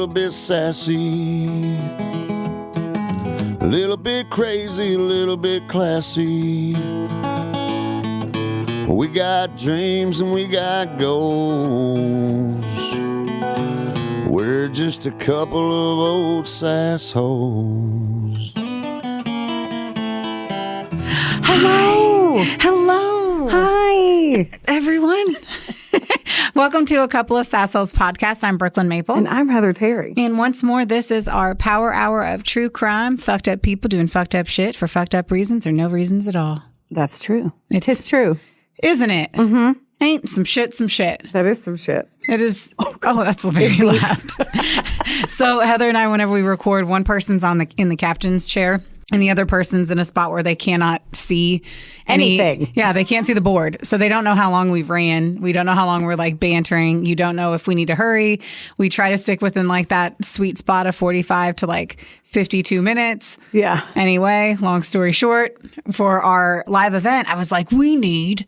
little bit sassy, a little bit crazy, a little bit classy. We got dreams and we got goals. We're just a couple of old sassholes. Hello. Hello. Hi, everyone. Welcome to A Couple of Sassholes podcast. I'm Brooklyn Maple. And I'm Heather Terry. And once more, this is our power hour of true crime, fucked up people doing fucked up shit for fucked up reasons or no reasons at all. That's true. It's true. Isn't it? Mm-hmm. Ain't some shit. That is some shit. It is. Oh, that's very loud. So Heather and I, whenever we record, one person's in the captain's chair and the other person's in a spot where they cannot see anything. Yeah, they can't see the board. So they don't know how long we've ran. We don't know how long we're like bantering. You don't know if we need to hurry. We try to stick within like that sweet spot of 45 to like 52 minutes. Yeah. Anyway, long story short, for our live event, I was like, we need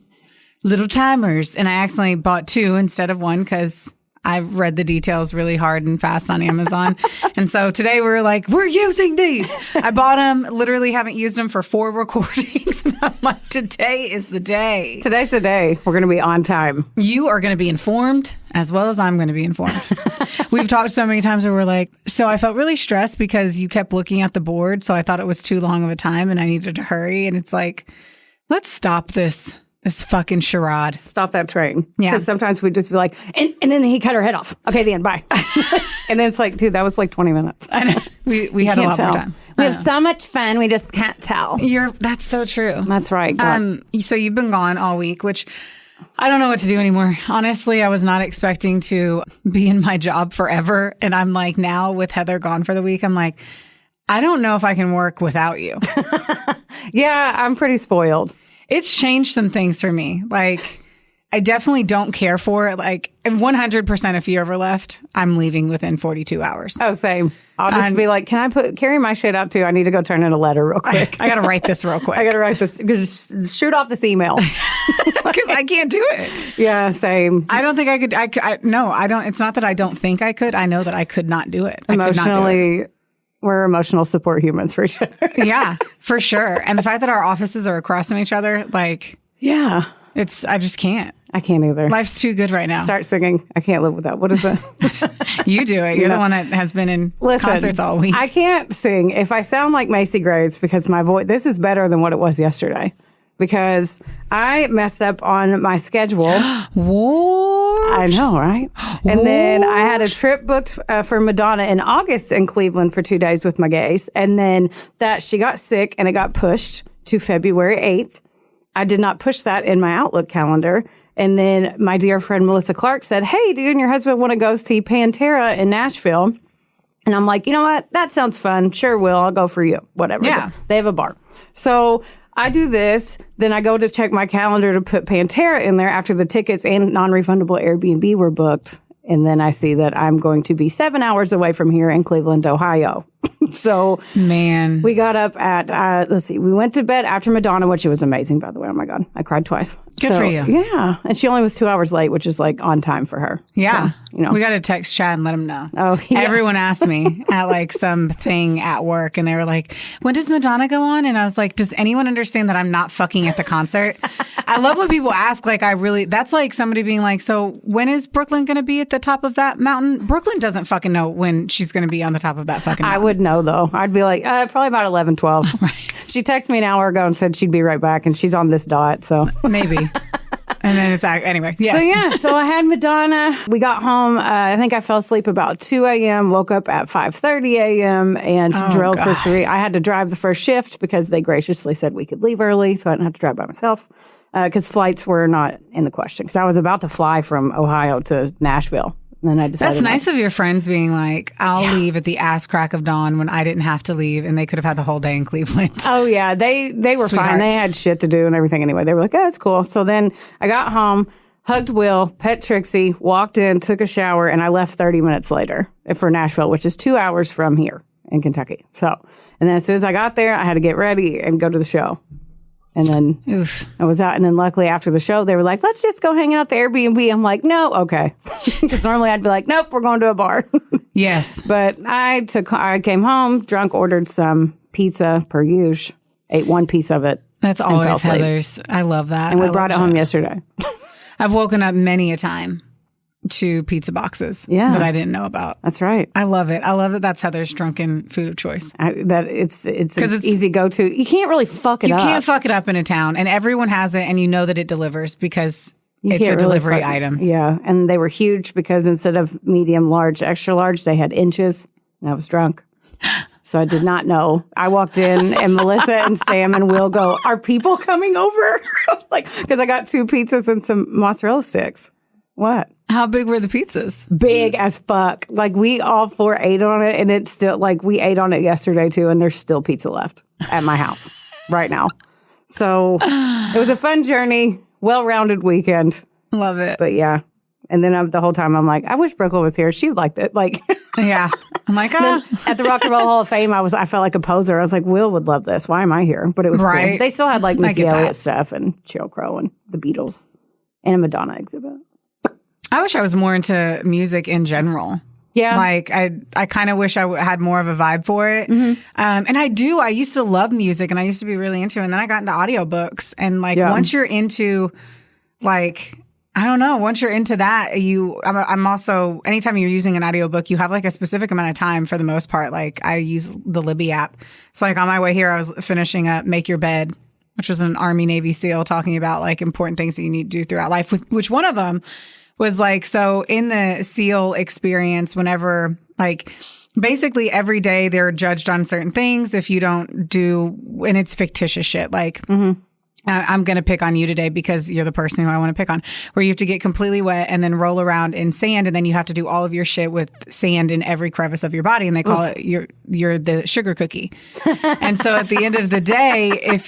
little timers. And I accidentally bought two instead of one because I read the details really hard and fast on Amazon. And so today we were like, we're using these. I bought them, literally haven't used them for 4 recordings. And I'm like, today is the day. Today's the day. We're going to be on time. You are going to be informed as well as I'm going to be informed. We've talked so many times where we're like, so I felt really stressed because you kept looking at the board. So I thought it was too long of a time and I needed to hurry. And it's like, let's stop this fucking charade. Stop that train. Yeah. Because sometimes we'd just be like, and then he cut her head off. Okay, the end. Bye. And then it's like, dude, that was like 20 minutes. I know. We had a lot more time. We have so much fun. We just can't tell. That's so true. That's right. So you've been gone all week, which I don't know what to do anymore. Honestly, I was not expecting to be in my job forever. And I'm like, now with Heather gone for the week, I'm like, I don't know if I can work without you. Yeah, I'm pretty spoiled. It's changed some things for me. Like, I definitely don't care for it. Like, 100% if you ever left, I'm leaving within 42 hours. Oh, same. I'll just be like, can I carry my shit out too? I need to go turn in a letter real quick. I got to write this real quick. I got to write this. Just shoot off this email. Because I can't do it. Yeah, same. I don't think I could. No, I don't. It's not that I don't think I could. I know that I could not do it. Emotionally, we're emotional support humans for each other. Yeah, for sure. And the fact that our offices are across from each other, like, yeah, I just can't. I can't either. Life's too good right now. Start singing. I can't live without. What is that? You do it. You're the one that has been in concerts all week. I can't sing. If I sound like Macy Gray, it's because my voice, this is better than what it was yesterday. Because I messed up on my schedule. What? I know, right? And then I had a trip booked for Madonna in August in Cleveland for 2 days with my gays. And then she got sick and it got pushed to February 8th. I did not push that in my Outlook calendar. And then my dear friend Melissa Clark said, hey, do you and your husband want to go see Pantera in Nashville? And I'm like, you know what? That sounds fun. Sure will. I'll go for you. Whatever. Yeah. They have a bar. So I do this, then I go to check my calendar to put Pantera in there after the tickets and non-refundable Airbnb were booked. And then I see that I'm going to be 7 hours away from here in Cleveland, Ohio. So, man, we got up at, we went to bed after Madonna, which was amazing, by the way. Oh my God. I cried twice. Good for you. Yeah. And she only was 2 hours late, which is like on time for her. Yeah. So, you know. We got to text Chad and let him know. Oh, yeah. Everyone asked me at like something at work and they were like, when does Madonna go on? And I was like, does anyone understand that I'm not fucking at the concert? I love when people ask, like, that's like somebody being like, so when is Brooklyn going to be at the top of that mountain? Brooklyn doesn't fucking know when she's going to be on the top of that fucking mountain. I would know, though. I'd be like, probably about 11, 12. Right. She texted me an hour ago and said she'd be right back, and she's on this dot, so. Maybe. And then it's anyway. Yes. So I had Madonna. We got home. I think I fell asleep about 2 a.m., woke up at 5:30 a.m. and drove for 3. I had to drive the first shift because they graciously said we could leave early, so I didn't have to drive by myself because flights were not in the question because I was about to fly from Ohio to Nashville. And then I decided that's nice of your friends being like, I'll leave at the ass crack of dawn when I didn't have to leave and they could have had the whole day in Cleveland. Oh, yeah. They were fine. They had shit to do and everything anyway. They were like, oh, that's cool. So then I got home, hugged Will, pet Trixie, walked in, took a shower, and I left 30 minutes later for Nashville, which is 2 hours from here in Kentucky. So, and then as soon as I got there, I had to get ready and go to the show. And then I was out. And then luckily after the show, they were like, let's just go hang out at the Airbnb. I'm like, no, okay. Because normally I'd be like, nope, we're going to a bar. Yes. But I came home, drunk, ordered some pizza per usual, ate one piece of it. That's and fell always asleep. Heather's. I love that. And we I brought it love home that. yesterday. I've woken up many a time to pizza boxes that I didn't know about. That's right. I love it. I love that that's Heather's drunken food of choice. It's an easy go-to. You can't really fuck it up. You can't fuck it up in a town, and everyone has it, and you know that it delivers because it's a can't really delivery fuck- item. Yeah, and they were huge because instead of medium, large, extra large, they had inches, and I was drunk. So I did not know. I walked in, and Melissa and Sam and Will go, "Are people coming over?" Because I got 2 pizzas and some mozzarella sticks. What? How big were the pizzas? Big as fuck. Like, we all 4 ate on it, and it's still, like, we ate on it yesterday, too, and there's still pizza left at my house right now. So it was a fun journey, well-rounded weekend. Love it. But, yeah. And then the whole time, I'm like, I wish Brooklyn was here. She liked it. Like, Yeah. I'm like, then at the Rock and Roll Hall of Fame, I felt like a poser. I was like, Will would love this. Why am I here? But it was Right. cool. They still had, like, Missy get Elliott that. stuff and Sheryl Crow and the Beatles and a Madonna exhibit. I wish I was more into music in general. Yeah. Like, I kind of wish I had more of a vibe for it. And I do. I used to love music and I used to be really into it. And then I got into audiobooks. And like, once you're into, like, I don't know, once you're into that, I'm also, anytime you're using an audiobook, you have like a specific amount of time for the most part. Like, I use the Libby app. So like on my way here, I was finishing up Make Your Bed, which was an Army Navy SEAL talking about like important things that you need to do throughout life, which one of them was like, so in the SEAL experience, whenever, like, basically every day they're judged on certain things if you don't do, and it's fictitious shit. Like, I'm going to pick on you today because you're the person who I want to pick on, where you have to get completely wet and then roll around in sand. And then you have to do all of your shit with sand in every crevice of your body. And they call it, you're the sugar cookie. And so at the end of the day, if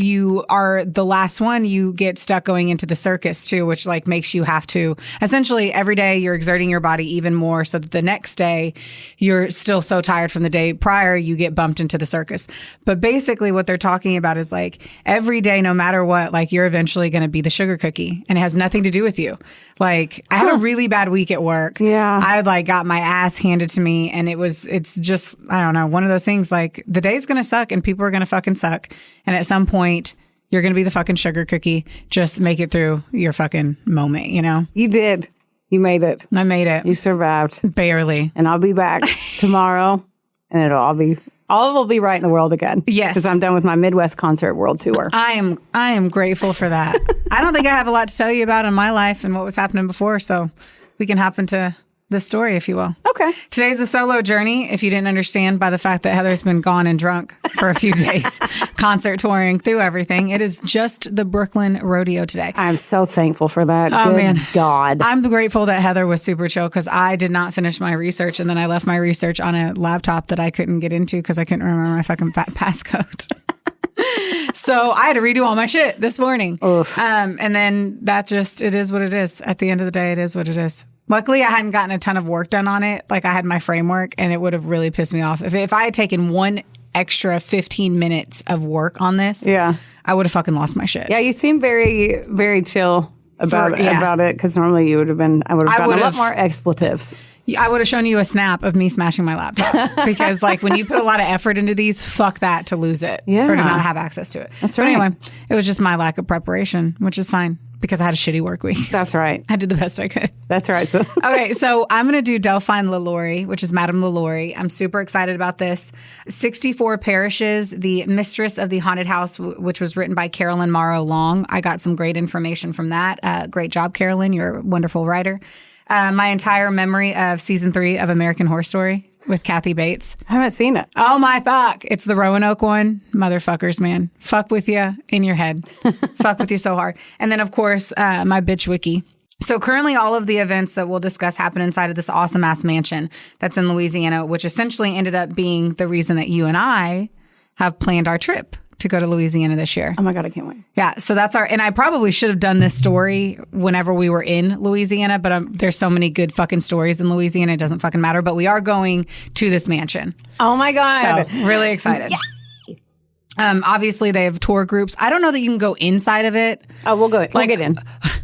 you are the last one, you get stuck going into the circus too, which like makes you have to, essentially every day you're exerting your body even more so that the next day you're still so tired from the day prior, you get bumped into the circus. But basically what they're talking about is like every day, no matter what, like you're eventually going to be the sugar cookie and it has nothing to do with you. Like I had a really bad week at work. Yeah. I like got my ass handed to me and it's just, I don't know, one of those things like the day's going to suck and people are going to fucking suck. And at some point you're going to be the fucking sugar cookie. Just make it through your fucking moment, you know? You did. You made it. I made it. You survived. Barely. And I'll be back tomorrow and all will be right in the world again. Yes. Because I'm done with my Midwest concert world tour. I am grateful for that. I don't think I have a lot to tell you about in my life and what was happening before, so we can hop into the story, if you will. Okay. Today's a solo journey, if you didn't understand by the fact that Heather's been gone and drunk for a few days, concert touring through everything. It is just the Brooklyn Rodeo today. I'm so thankful for that. Oh, Good man. God. I'm grateful that Heather was super chill because I did not finish my research and then I left my research on a laptop that I couldn't get into because I couldn't remember my fucking passcode. So I had to redo all my shit this morning. Oof. And then it is what it is. At the end of the day, it is what it is. Luckily, I hadn't gotten a ton of work done on it. Like I had my framework and it would have really pissed me off. If I had taken one extra 15 minutes of work on this, I would have fucking lost my shit. Yeah, you seem very, very chill about it because normally I would have gotten a lot more expletives. I would have shown you a snap of me smashing my laptop because like when you put a lot of effort into these, fuck that to lose it or to not have access to it. That's But right. anyway, it was just my lack of preparation, which is fine because I had a shitty work week. That's right. I did the best I could. That's right. So Okay, so I'm going to do Delphine LaLaurie, which is Madame LaLaurie. I'm super excited about this. 64 Parishes, The Mistress of the Haunted House, which was written by Carolyn Morrow Long. I got some great information from that. Great job, Carolyn. You're a wonderful writer. My entire memory of season 3 of American Horror Story with Kathy Bates. I haven't seen it. Oh my fuck. It's the Roanoke one. Motherfuckers, man. Fuck with you in your head. Fuck with you so hard. And then, of course, my bitch wiki. So currently all of the events that we'll discuss happen inside of this awesome ass mansion that's in Louisiana, which essentially ended up being the reason that you and I have planned our trip to go to Louisiana this year. Oh my God, I can't wait. Yeah, so that's and I probably should have done this story whenever we were in Louisiana, but there's so many good fucking stories in Louisiana, it doesn't fucking matter. But we are going to this mansion. Oh my God. So really excited. Obviously, they have tour groups. I don't know that you can go inside of it. Oh, we'll get in.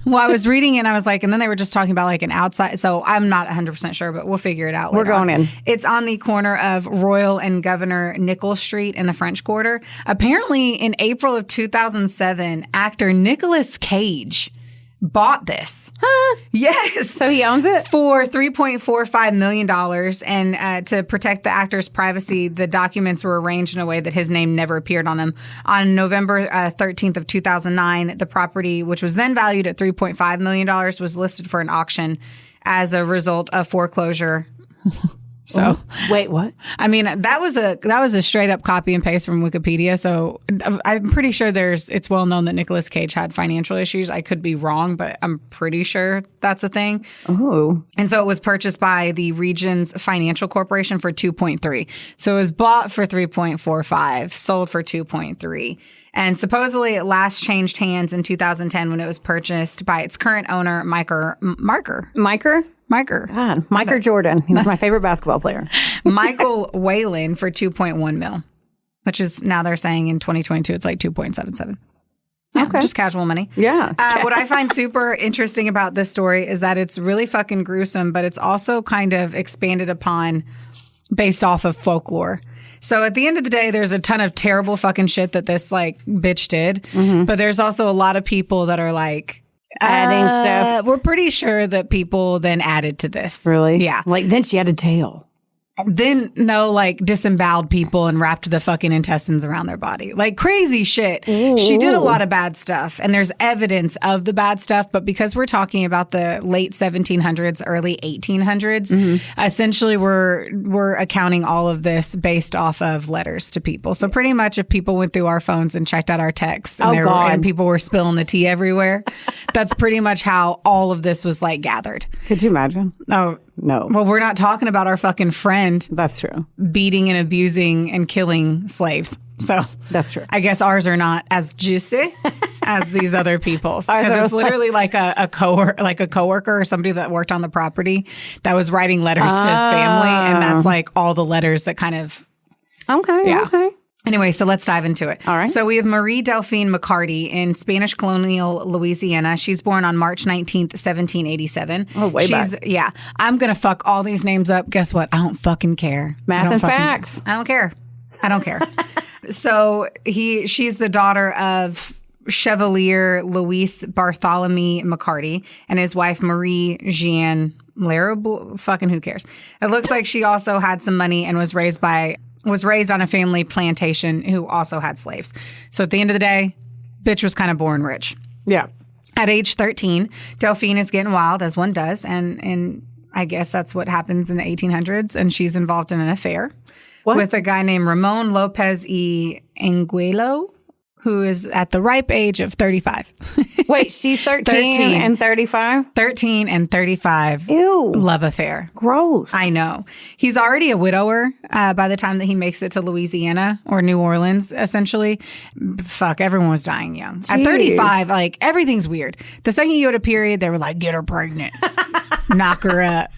Well, I was reading and I was like, and then they were just talking about like an outside. So I'm not 100% sure, but we'll figure it out later. We're going in. It's on the corner of Royal and Governor Nichols Street in the French Quarter. Apparently, in April of 2007, actor Nicolas Cage bought this. Huh? Yes. So he owns it? For $3.45 million. And to protect the actor's privacy, the documents were arranged in a way that his name never appeared on them. On November 13th of 2009, the property, which was then valued at $3.5 million, was listed for an auction as a result of foreclosure. So wait, what? I mean, that was a straight up copy and paste from Wikipedia. So I'm pretty sure it's well known that Nicolas Cage had financial issues. I could be wrong, but I'm pretty sure that's a thing. Oh. And so it was purchased by the Regions Financial Corporation for 2.3. So it was bought for 3.45, sold for 2.3. And supposedly it last changed hands in 2010 when it was purchased by its current owner, Miker. God, Michael Jordan. He was my favorite basketball player. Michael Whalen for $2.1 million, which is now they're saying in 2022 it's like 2.77. Yeah, Okay. Just casual money. Yeah. What I find super interesting about this story is that it's really fucking gruesome, but it's also kind of expanded upon based off of folklore. So at the end of the day, there's a ton of terrible fucking shit that this like bitch did. But there's also a lot of people that are like, adding stuff. We're pretty sure that people then added to this. Really? Yeah. Like then she had a tail. Then disemboweled people and wrapped the fucking intestines around their body. Like crazy shit. Ooh. She did a lot of bad stuff and there's evidence of the bad stuff. But because we're talking about the late 1700s, early 1800s, essentially we're accounting all of this based off of letters to people. So pretty much if people went through our phones and checked out our texts and people were spilling the tea everywhere, that's pretty much how all of this was like gathered. Could you imagine? Oh, no. Well, we're not talking about our fucking friend That's true. beating and abusing and killing slaves. So That's true. I guess ours are not as juicy as these other people's because it's literally like a coworker or somebody that worked on the property that was writing letters to his family, and that's like all the letters that kind of Okay. Anyway, so let's dive into it. All right. So we have Marie Delphine McCarty in Spanish colonial Louisiana. She's born on March 19th, 1787. Oh, way back. Yeah. I'm going to fuck all these names up. Guess what? I don't fucking care. Math and facts. I don't care. So she's the daughter of Chevalier Louis Bartholomew McCarty and his wife Marie Jeanne Larrable. Fucking who cares? It looks like she also had some money and was raised on a family plantation who also had slaves. So at the end of the day, bitch was kind of born rich. Yeah. At age 13, Delphine is getting wild, as one does. And I guess that's what happens in the 1800s. And she's involved in an affair with a guy named Ramon Lopez y Anguilo, who is at the ripe age of 35. Wait, she's 13 and 35? 13 and 35. Ew. Love affair. Gross. I know. He's already a widower by the time that he makes it to Louisiana or New Orleans, essentially. Fuck, everyone was dying young. Jeez. At 35, like, everything's weird. The second you had a period, they were like, get her pregnant. Knock her up.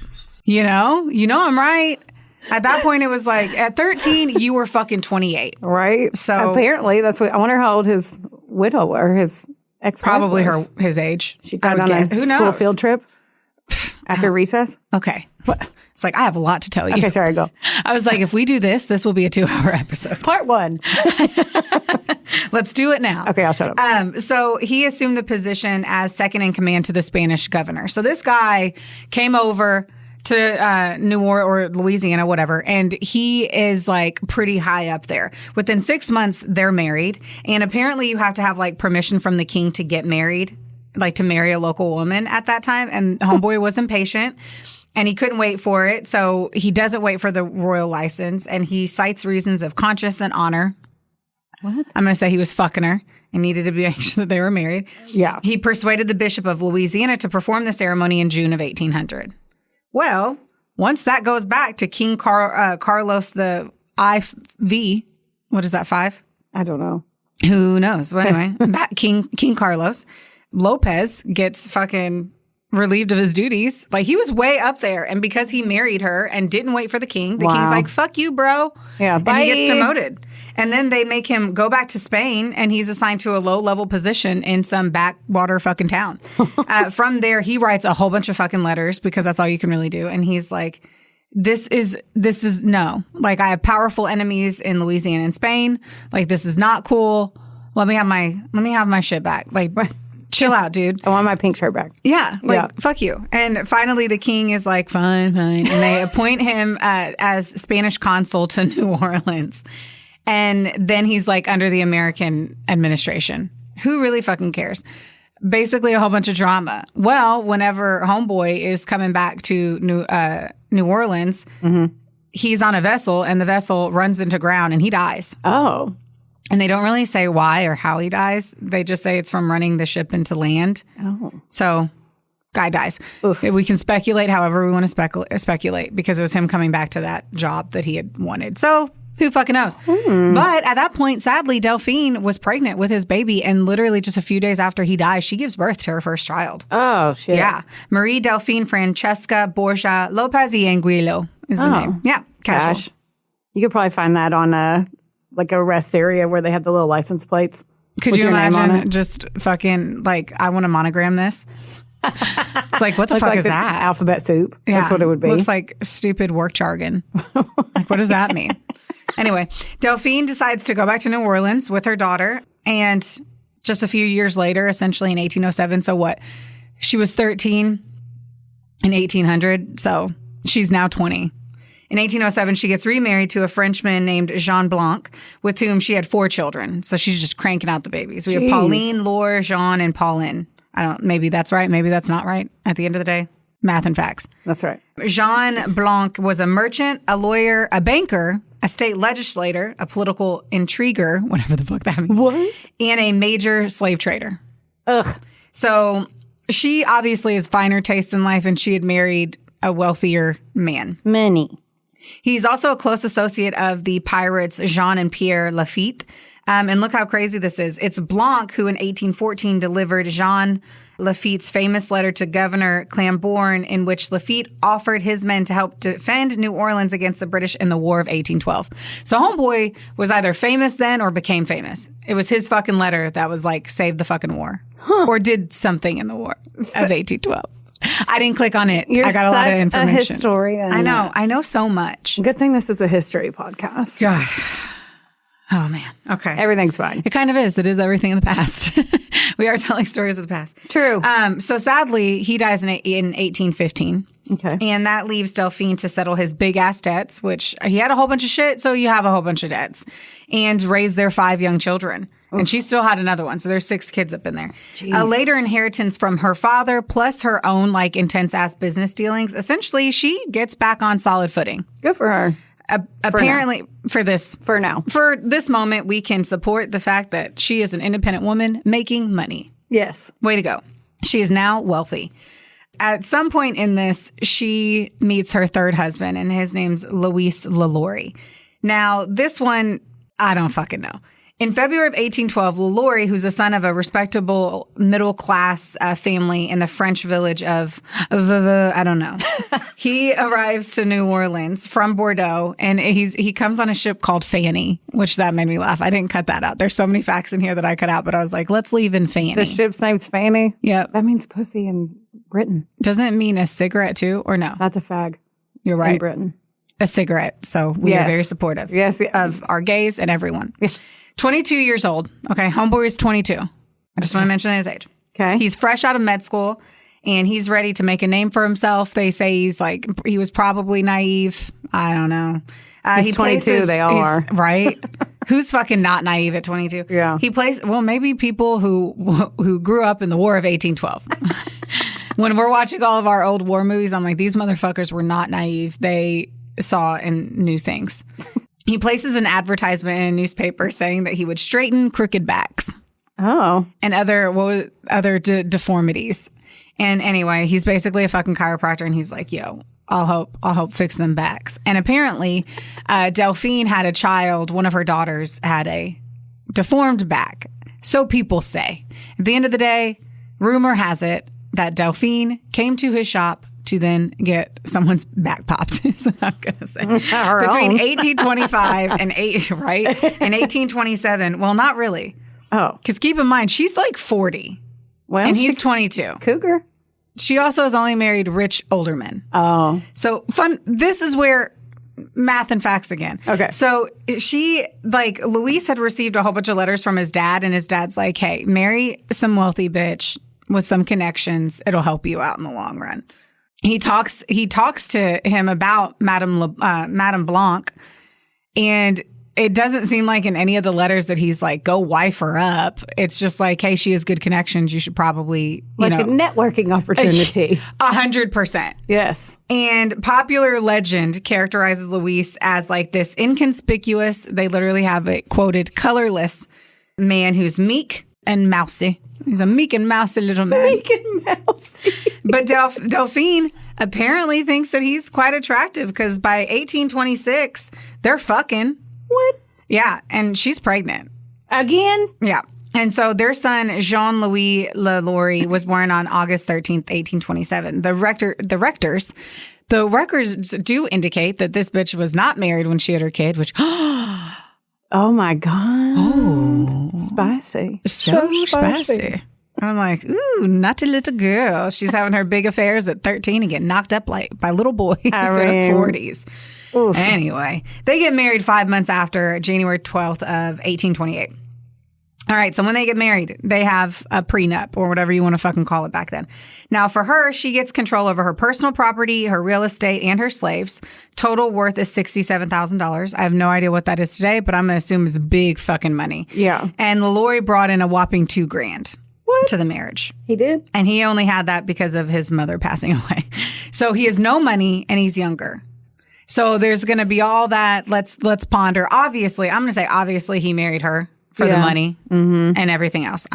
You know I'm right. At that point, it was like, at 13, you were fucking 28. Right? So apparently, that's what I wonder how old his widow or his ex probably was. his age. She got on a Who school knows? field trip after recess. Okay. What? It's like, I have a lot to tell you. Okay, sorry, go. I was like, if we do this will be a 2-hour episode. Part 1. Let's do it now. Okay, I'll shut up. So he assumed the position as second in command to the Spanish governor. So this guy came over to New Orleans or Louisiana, whatever, and he is like pretty high up there. Within 6 months, they're married, and apparently you have to have like permission from the king to get married, like to marry a local woman at that time. And homeboy was impatient. And he couldn't wait for it, so he doesn't wait for the royal license, and he cites reasons of conscience and honor. What? I'm going to say he was fucking her and needed to make sure that they were married. Yeah. He persuaded the Bishop of Louisiana to perform the ceremony in June of 1800. Well, once that goes back to King Carlos the IV, what is that, 5? I don't know. Who knows? Well, anyway, that King Carlos, Lopez gets fucking relieved of his duties. Like, he was way up there. And because he married her and didn't wait for the king, the king's like, fuck you, bro. Yeah, bye. And he gets demoted. And then they make him go back to Spain, and he's assigned to a low-level position in some backwater fucking town. From there, he writes a whole bunch of fucking letters, because that's all you can really do. And he's like, this is no. Like, I have powerful enemies in Louisiana and Spain. Like, this is not cool. Let me have my shit back. Like, chill out, dude. I want my pink shirt back. Yeah, fuck you. And finally, the king is like, fine. And they appoint him as Spanish consul to New Orleans. And then he's like under the American administration. Who really fucking cares? Basically, a whole bunch of drama. Well, whenever Homeboy is coming back to New Orleans, he's on a vessel, and the vessel runs into ground, and he dies. Oh. And they don't really say why or how he dies. They just say it's from running the ship into land. Oh. So, guy dies. Oof. We can speculate however we want to speculate, because it was him coming back to that job that he had wanted. So, who fucking knows? But at that point, sadly, Delphine was pregnant with his baby, and literally just a few days after he dies, she gives birth to her first child. Oh, shit. Yeah. Marie Delphine Francesca Borgia Lopez y Anguilo is the name. Yeah. Casual. Gosh. You could probably find that on like a rest area where they have the little license plates. Could you imagine just fucking like, I want to monogram this? It's like, what the fuck is that? Alphabet soup. Yeah. That's what it would be. Looks like stupid work jargon. Like, what does that mean? Anyway, Delphine decides to go back to New Orleans with her daughter. And just a few years later, essentially in 1807, so what? She was 13 in 1800, so she's now 20. In 1807, she gets remarried to a Frenchman named Jean Blanc, with whom she had 4 children. So she's just cranking out the babies. We have Pauline, Laure, Jean, and Pauline. Maybe that's right. Maybe that's not right. At the end of the day, math and facts. That's right. Jean Blanc was a merchant, a lawyer, a banker, a state legislator, a political intriguer, whatever the fuck that means. What? And a major slave trader. Ugh. So she obviously has finer taste in life, and she had married a wealthier man. Many. He's also a close associate of the pirates Jean and Pierre Lafitte. And look how crazy this is. It's Blanc who in 1814 delivered Jean Lafitte's famous letter to Governor Clamborne, in which Lafitte offered his men to help defend New Orleans against the British in the War of 1812. So Homeboy was either famous then or became famous. It was his fucking letter that was like, save the fucking war. Or did something in the war of 1812. I didn't click on it. I got a lot of information. A historian. I know. I know so much. Good thing this is a history podcast. God. Oh, man. Okay. Everything's fine. It kind of is. It is everything in the past. We are telling stories of the past. True. So sadly, he dies in 1815. Okay. And that leaves Delphine to settle his big-ass debts, which he had a whole bunch of shit, so you have a whole bunch of debts, and raise their 5 young children. Oof. And she still had another one, so there's 6 kids up in there. A later inheritance from her father, plus her own, like, intense-ass business dealings. Essentially, she gets back on solid footing. Good for her. Apparently, for now. For this moment, we can support the fact that she is an independent woman making money. Yes. Way to go. She is now wealthy. At some point in this, she meets her third husband, and his name's Louis LaLaurie. Now, this one, I don't fucking know. In February of 1812, LaLaurie, who's the son of a respectable middle-class family in the French village of, I don't know, he arrives to New Orleans from Bordeaux, and he comes on a ship called Fanny, which that made me laugh. I didn't cut that out. There's so many facts in here that I cut out, but I was like, let's leave in Fanny. The ship's name's Fanny? Yeah. That means pussy in Britain. Doesn't it mean a cigarette too, or no? That's a fag. You're right. In Britain. A cigarette. So we are very supportive of our gays and everyone. 22 years old. Okay, Homeboy is 22. I just want to mention his age. Okay. He's fresh out of med school, and he's ready to make a name for himself. They say he was probably naive. I don't know. He's 22, they all are. Right? Who's fucking not naive at 22? Yeah. Maybe people who grew up in the War of 1812. When we're watching all of our old war movies, I'm like, these motherfuckers were not naive. They saw and knew things. He places an advertisement in a newspaper saying that he would straighten crooked backs. Oh. And other deformities. And anyway, he's basically a fucking chiropractor, and he's like, yo, I'll help fix them backs. And apparently, Delphine had a child. One of her daughters had a deformed back. So people say. At the end of the day, rumor has it that Delphine came to his shop to then get someone's back popped, is what I'm going to say. Between 1825 and 1827. Well, not really. Oh. Because keep in mind, she's like 40. Well, and he's 22. Cougar. She also has only married rich older men. Oh. So fun. This is where math and facts again. Okay. So Luis had received a whole bunch of letters from his dad, and his dad's like, hey, marry some wealthy bitch with some connections. It'll help you out in the long run. He talks to him about Madame Blanc, and it doesn't seem like in any of the letters that he's like, go wife her up. It's just like, hey, she has good connections. You should probably, a networking opportunity. 100%. Yes. And popular legend characterizes Luis as like this inconspicuous, they literally have it quoted, colorless man who's meek and mousy. He's a meek and mousy little man. Meek and mousy. But Delphine apparently thinks that he's quite attractive because by 1826, they're fucking. What? Yeah, and she's pregnant. Again? Yeah. And so their son, Jean-Louis LaLaurie, was born on August 13th, 1827. The records do indicate that this bitch was not married when she had her kid, which... Oh, my God. Oh. Spicy. So spicy. I'm like, ooh, not a little girl. She's having her big affairs at 13 and getting knocked up like by little boys in her 40s. Oof. Anyway, they get married 5 months after January 12th of 1828. All right, so when they get married, they have a prenup or whatever you want to fucking call it back then. Now, for her, she gets control over her personal property, her real estate, and her slaves. Total worth is $67,000. I have no idea what that is today, but I'm going to assume it's big fucking money. Yeah. And LaLaurie brought in a whopping $2,000 to the marriage. He did? And he only had that because of his mother passing away. So he has no money and he's younger. So there's going to be all that. Let's ponder. Obviously, I'm going to say obviously he married her for the money and everything else.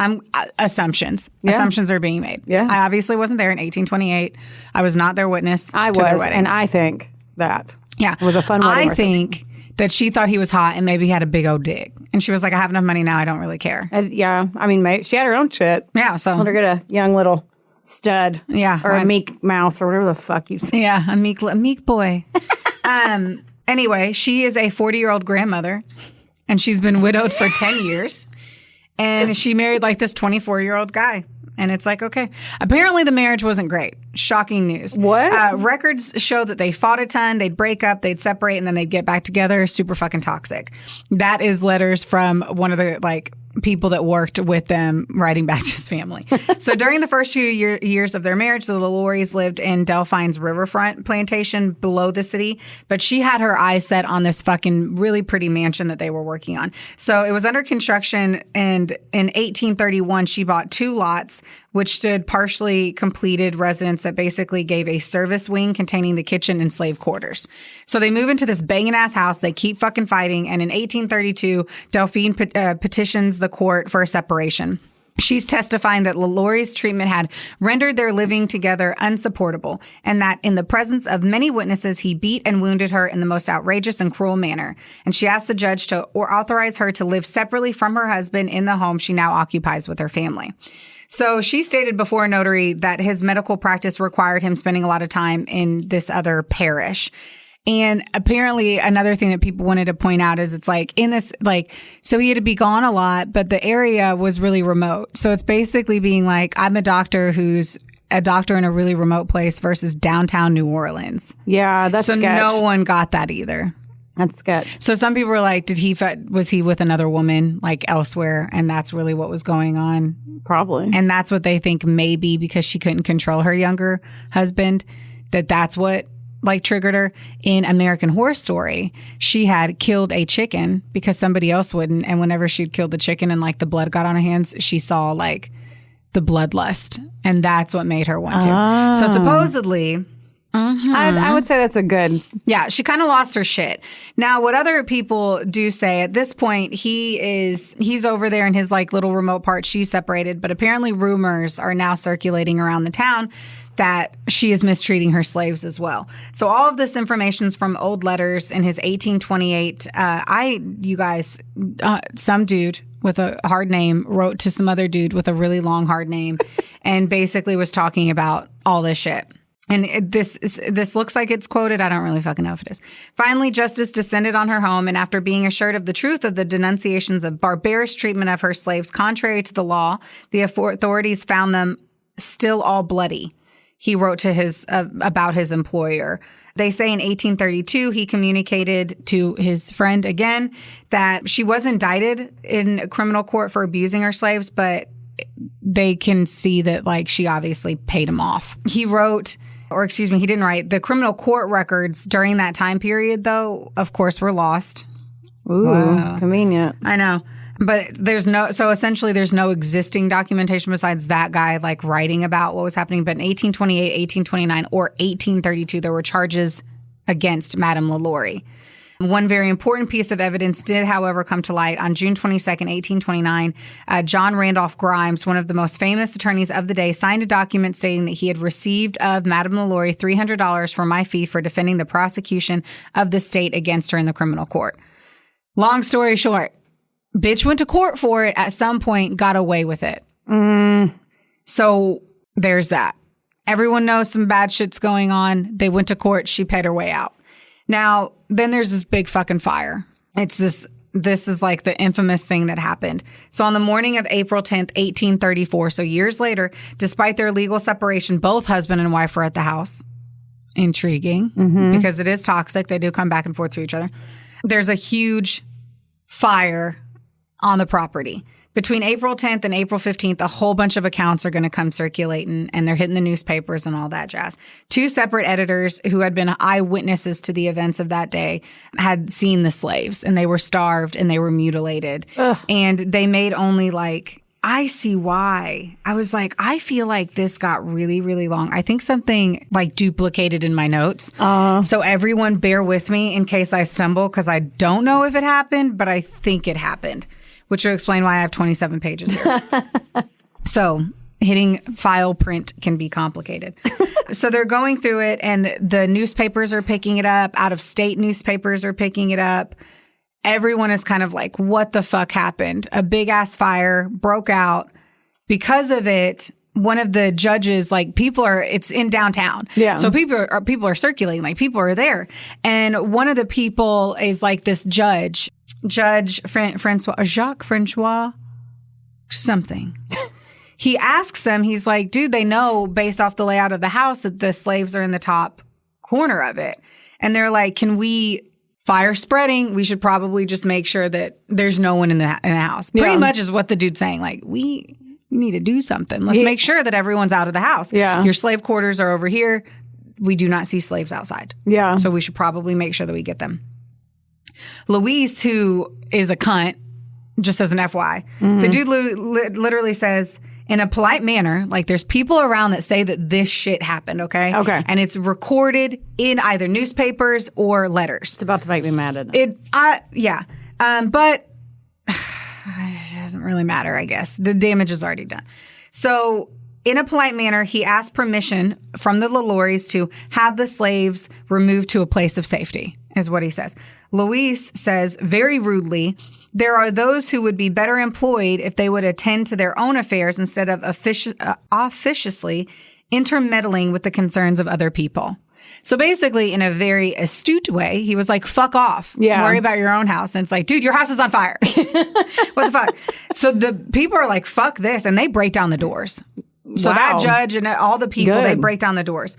Assumptions. Yeah. Assumptions are being made. Yeah. I obviously wasn't there in 1828. I was not their witness. I to their was, wedding. and I think that it was a fun wedding. I think that she thought he was hot and maybe he had a big old dick. And she was like, I have enough money now. I don't really care. Yeah. I mean, she had her own shit. Yeah. So let her get a young little stud. Yeah. Or a meek mouse or whatever the fuck you say. Yeah. A meek boy. Anyway, she is a 40-year-old grandmother. And she's been widowed for 10 years. And she married like this 24-year-old guy. And it's like, okay. Apparently the marriage wasn't great. Shocking news. What? Records show that they fought a ton. They'd break up. They'd separate. And then they'd get back together. Super fucking toxic. That is letters from one of the people that worked with them writing back to his family. So during the first few years of their marriage, the LaLauries lived in Delphine's riverfront plantation below the city, but she had her eyes set on this fucking really pretty mansion that they were working on. So it was under construction, and in 1831, she bought 2 lots, which stood partially completed residence that basically gave a service wing containing the kitchen and slave quarters. So they move into this banging ass house. They keep fucking fighting. And in 1832, Delphine petitions the court for a separation. She's testifying that LaLaurie's treatment had rendered their living together unsupportable, and that in the presence of many witnesses, he beat and wounded her in the most outrageous and cruel manner. And she asked the judge to authorize her to live separately from her husband in the home she now occupies with her family. So she stated before a notary that his medical practice required him spending a lot of time in this other parish. And apparently another thing that people wanted to point out is it's like in this, so he had to be gone a lot, but the area was really remote. So it's basically being like, I'm a doctor who's a doctor in a really remote place versus downtown New Orleans. Yeah, that's so sketch. No one got that either. That's sketch. So some people were like, was he with another woman elsewhere? And that's really what was going on. Probably. And that's what they think maybe because she couldn't control her younger husband, that's what triggered her. In American Horror Story, she had killed a chicken because somebody else wouldn't. And whenever she'd killed the chicken and the blood got on her hands, she saw the bloodlust. And that's what made her want to. So supposedly I would say that's a good. Yeah, she kind of lost her shit. Now, what other people do say at this point, he's over there in his like little remote part. She's separated, but apparently rumors are now circulating around the town that she is mistreating her slaves as well. So all of this information is from old letters in his 1828. Some dude with a hard name wrote to some other dude with a really long hard name and basically was talking about all this shit. And this looks like it's quoted. I don't really fucking know if it is. Finally, justice descended on her home, and after being assured of the truth of the denunciations of barbarous treatment of her slaves contrary to the law, the authorities found them still all bloody. He wrote to about his employer. They say in 1832, he communicated to his friend again that she was indicted in a criminal court for abusing her slaves, but they can see that like she obviously paid him off. He wrote, or excuse me, he didn't write. The criminal court records during that time period, though, of course, were lost. Ooh, convenient. I know. But essentially there's no existing documentation besides that guy like writing about what was happening. But in 1828, 1829, or 1832, there were charges against Madame LaLaurie. One very important piece of evidence did, however, come to light on June 22nd, 1829. John Randolph Grimes, one of the most famous attorneys of the day, signed a document stating that he had received of Madame LaLaurie $300 for my fee for defending the prosecution of the state against her in the criminal court. Long story short, bitch went to court for it at some point, got away with it. So there's that. Everyone knows some bad shit's going on. They went to court. She paid her way out. Now, then there's this big fucking fire. This is like the infamous thing that happened. So on the morning of April 10th, 1834, so years later, despite their legal separation, both husband and wife were at the house. Intriguing, because it is toxic. They do come back and forth to each other. There's a huge fire on the property. Between April 10th and April 15th, a whole bunch of accounts are going to come circulating, and they're hitting the newspapers and all that jazz. Two separate editors who had been eyewitnesses to the events of that day had seen the slaves, and they were starved and they were mutilated. Ugh. And they made only like, I see why. I was like, I feel like this got really, really long. I think something like duplicated in my notes. So everyone bear with me in case I stumble, because I don't know if it happened, but I think it happened. Which will explain why I have 27 pages here. So hitting file print can be complicated. So they're going through it, and the newspapers are picking it up. Out-of-state newspapers are picking it up. Everyone is kind of like, what the fuck happened? A big-ass fire broke out. Because of it, one of the judges, like it's in downtown. Yeah. So people are circulating, like people are there. And one of the people is like this Judge Jacques Francois, something. He asks them, he's like, dude, they know based off the layout of the house that the slaves are in the top corner of it. And they're like, fire spreading, we should probably just make sure that there's no one in the house. Pretty much is what the dude's saying. Like, we need to do something. Let's make sure that everyone's out of the house. Yeah. Your slave quarters are over here. We do not see slaves outside. Yeah. So we should probably make sure that we get them. Luis, who is a cunt, just as an FY, the dude literally says, in a polite manner, like there's people around that say that this shit happened, okay? Okay. And it's recorded in either newspapers or letters. It's about to make me mad at it. Yeah. But it doesn't really matter, I guess. The damage is already done. So in a polite manner, he asked permission from the LaLauries to have the slaves removed to a place of safety, is what he says. Luis says, very rudely, there are those who would be better employed if they would attend to their own affairs instead of officiously intermeddling with the concerns of other people. So basically, in a very astute way, he was like, fuck off. Yeah. Worry about your own house. And it's like, dude, your house is on fire. What the fuck? So the people are like, fuck this. And they break down the doors. So that judge and all the people, they break down the doors.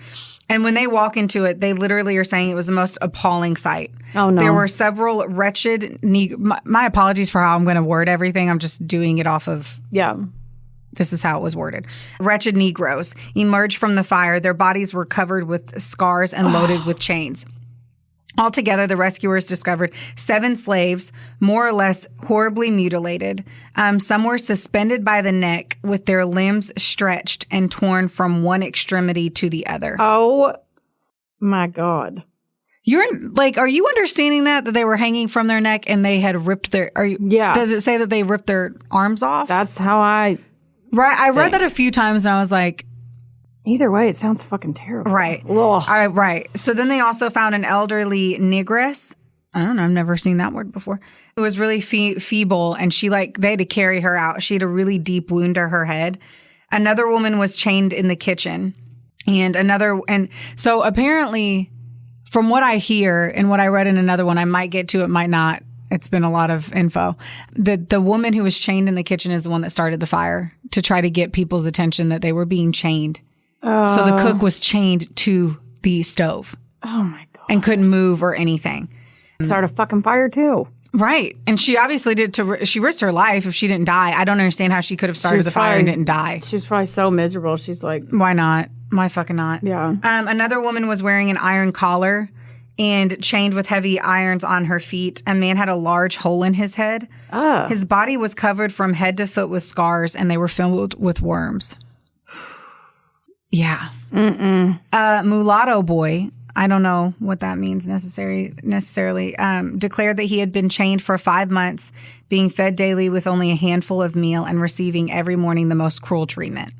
And when they walk into it, they literally are saying it was the most appalling sight. Oh, no. There were several wretched... My apologies for how I'm going to word everything. I'm just doing it off of... Yeah. This is how it was worded. Wretched Negroes emerged from the fire. Their bodies were covered with scars and loaded with chains. Altogether, the rescuers discovered 7 slaves, more or less horribly mutilated. Some were suspended by the neck with their limbs stretched and torn from one extremity to the other. Oh, My God. You're like, are you understanding that they were hanging from their neck and they had ripped their, Yeah. Does it say that they ripped their arms off? That's how I read that a few times and I was like, either way, it sounds fucking terrible. right. Ugh. Right. So then they also found an elderly negress. I don't know. I've never seen that word before. It was really feeble and they had to carry her out. She had a really deep wound to her head. Another woman was chained in the kitchen and so apparently from what I hear and what I read in another one, I might get to it, might not. It's been a lot of info. The woman who was chained in the kitchen is the one that started the fire to try to get people's attention that they were being chained. So the cook was chained to the stove. Oh my God. And couldn't move or anything. Start a fucking fire too. Right. And she obviously she risked her life if she didn't die. I don't understand how she could have started the fire and didn't die. She was probably so miserable. She's like, why not? Why fucking not? Yeah. Another woman was wearing an iron collar and chained with heavy irons on her feet. A man had a large hole in his head. His body was covered from head to foot with scars, and they were filled with worms. Yeah. Mulatto boy, I don't know what that means necessarily, declared that he had been chained for 5 months, being fed daily with only a handful of meal and receiving every morning the most cruel treatment.